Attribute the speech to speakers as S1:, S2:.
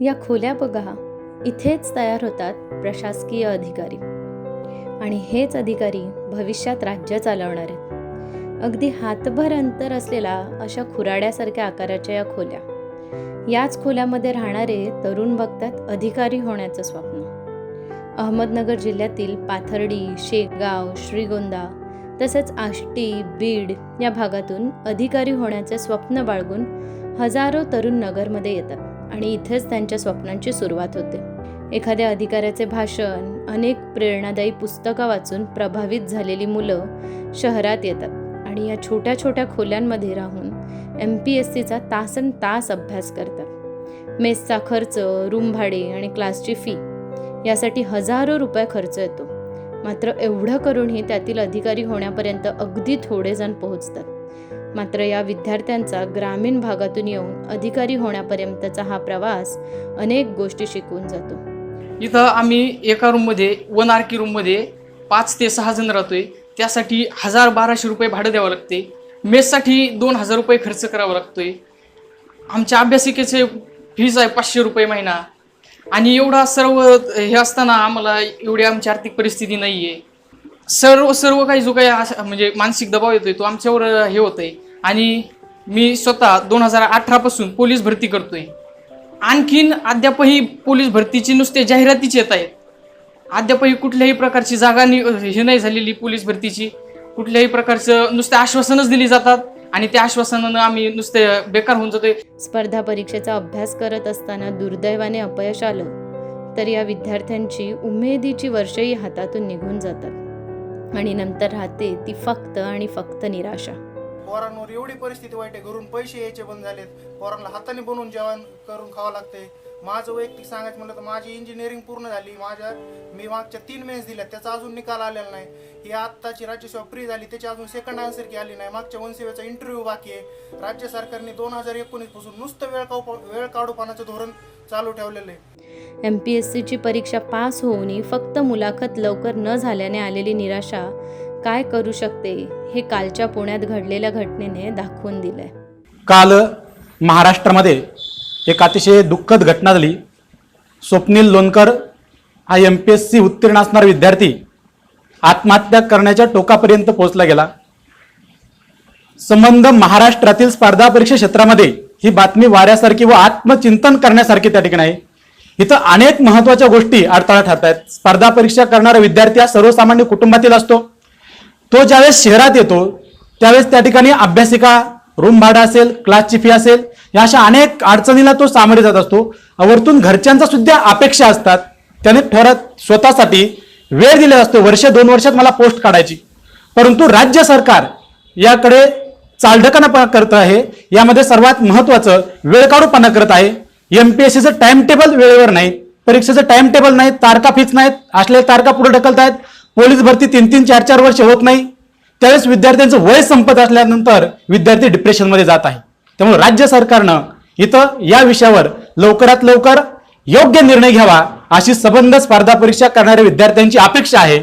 S1: या खोल्या बघा, इथेच तयार होतात प्रशासकीय अधिकारी आणि हेच अधिकारी भविष्यात राज्य चालवणार आहेत। अगदी हातभर अंतर असलेला अशा खुराड्यासारख्या आकाराच्या या खोल्या, याच खोल्यामध्ये राहणारे तरुण बघतात अधिकारी होण्याचं स्वप्न। अहमदनगर जिल्ह्यातील पाथर्डी, शेगाव, श्रीगोंदा तसेच आष्टी, बीड या भागातून अधिकारी होण्याचे स्वप्न बाळगून हजारो तरुण नगरमध्ये येतात आणि इथेच त्यांच्या स्वप्नांची सुरुवात होते। एखाद्या अधिकाऱ्याचे भाषण, अनेक प्रेरणादायी पुस्तकं वाचून प्रभावित झालेली मुलं शहरात येतात आणि या छोट्या छोट्या खोल्यांमध्ये राहून MPSCचा तासनतास अभ्यास करतात। मेसचा खर्च, रूम भाडे आणि क्लासची फी यासाठी हजारो रुपये खर्च येतो। मात्र एवढं करूनही त्यातील अधिकारी होण्यापर्यंत अगदी थोडे जण पोहोचतात। मात्र या विद्यार्थ्यांचा ग्रामीण भागातून येऊन अधिकारी होण्यापर्यंतचा हा प्रवास अनेक गोष्टी शिकवून जातो।
S2: इथं आम्ही एका रूममध्ये 1 RK रूममध्ये 5 ते 6 जण राहतोय। त्यासाठी 1000-1200 रुपये भाडं द्यावं लागते। मेससाठी 2000 रुपये खर्च करावा लागतोय। आमच्या अभ्यासिकेचे फीज आहे 500 रुपये महिना आणि एवढा सर्व हे असताना आम्हाला एवढी आमची आर्थिक परिस्थिती नाही आहे। सर्व काही जो काही म्हणजे मानसिक दबाव येतोय तो आमच्यावर हे होतंय आणि मी स्वतः 2018 पासून पोलीस भरती करतोय। आणखीन अद्यापही पोलीस भरतीची नुसते जाहिरातीच येत आहेत। अद्यापही कुठल्याही प्रकारची जागा हे नाही झालेली पोलीस भरतीची। कुठल्याही प्रकारचं नुसते आश्वासनच दिली जातात आणि त्या आश्वासनानं आम्ही नुसते बेकार होऊन जातोय।
S1: स्पर्धा परीक्षेचा अभ्यास करत असताना दुर्दैवाने अपयश आलं तर या विद्यार्थ्यांची उमेदीची वर्षही हातातून निघून जातात आणि नंतर राहते ती फक्त आणि फक्त निराशा।
S3: पोरांवर एवढी परिस्थिती वाईट आहे, घरून पैसे यायचे बंद झालेत, पोरांना हाताने बनवून जेवण करून खावं लागते। माझं वैयक्तिक सांगायचं म्हटलं तर माझी इंजिनिअरिंग पूर्ण झाली, मी मागच्या 3 मेन्स दिल्या, त्याचा अजून निकाल आलेला नाही। ही आत्ताची राज्यसेवा फ्री झाली, त्याची अजून सेकंड आन्सर की आली नाही। मागच्या वनसेवेचा इंटरव्ह्यू बाकी आहे। राज्य सरकारने 2019 पासून नुसतं वेळ काढूपणाचं धोरण चालू ठेवलेलं आहे।
S1: MPSCची परीक्षा पास होऊनही फक्त मुलाखत लवकर न झाल्याने आलेली निराशा काय करू शकते हे कालच्या पुण्यात घडलेल्या घटनेने दाखवून दिलंय।
S4: काल महाराष्ट्रामध्ये एक अतिशय दुःखद घटना झाली। स्वप्नील लोणकर हा MPSC उत्तीर्ण असणारा विद्यार्थी आत्महत्या करण्याच्या टोकापर्यंत पोहोचला गेला। संबंध महाराष्ट्रातील स्पर्धा परीक्षा क्षेत्रामध्ये ही बातमी वाऱ्यासारखी व आत्मचिंतन करण्यासारखी त्या ठिकाणी आहे। इथं अनेक महत्त्वाच्या गोष्टी अडथळा ठरत आहेत। स्पर्धा परीक्षा करणारा विद्यार्थी हा सर्वसामान्य कुटुंबातील असतो। तो ज्यावेळेस शहरात येतो त्यावेळेस त्या ठिकाणी अभ्यासिका, रूम भाडा असेल, क्लासची फी असेल, या अशा अनेक अडचणीला तो सामोरे जात असतो। वरतून घरच्यांचा सुद्धा अपेक्षा असतात, त्याने ठरत स्वतःसाठी वेळ दिला असतो, 1-2 वर्षात मला पोस्ट काढायची। परंतु राज्य सरकार याकडे चालढकलपणा करत आहे। यामध्ये सर्वात महत्त्वाचं वेळकाढूपणा करत आहे। MPSCचं टाइम टेबल वेळेवर नाही, परीक्षेचं टाइम टेबल नाही, तारखा फिक्स नाहीत, असलेल्या तारखा पुढे ढकलतायत। पोलीस भरती 3-3, 4-4 वर्ष होत नाही, त्यावेळेस विद्यार्थ्यांचं वय संपत असल्यानंतर विद्यार्थी डिप्रेशनमध्ये जात आहे। त्यामुळे राज्य सरकारनं इथं या विषयावर लवकरात लवकर योग्य निर्णय घ्यावा अशी संबंध स्पर्धा परीक्षा करणाऱ्या विद्यार्थ्यांची अपेक्षा आहे।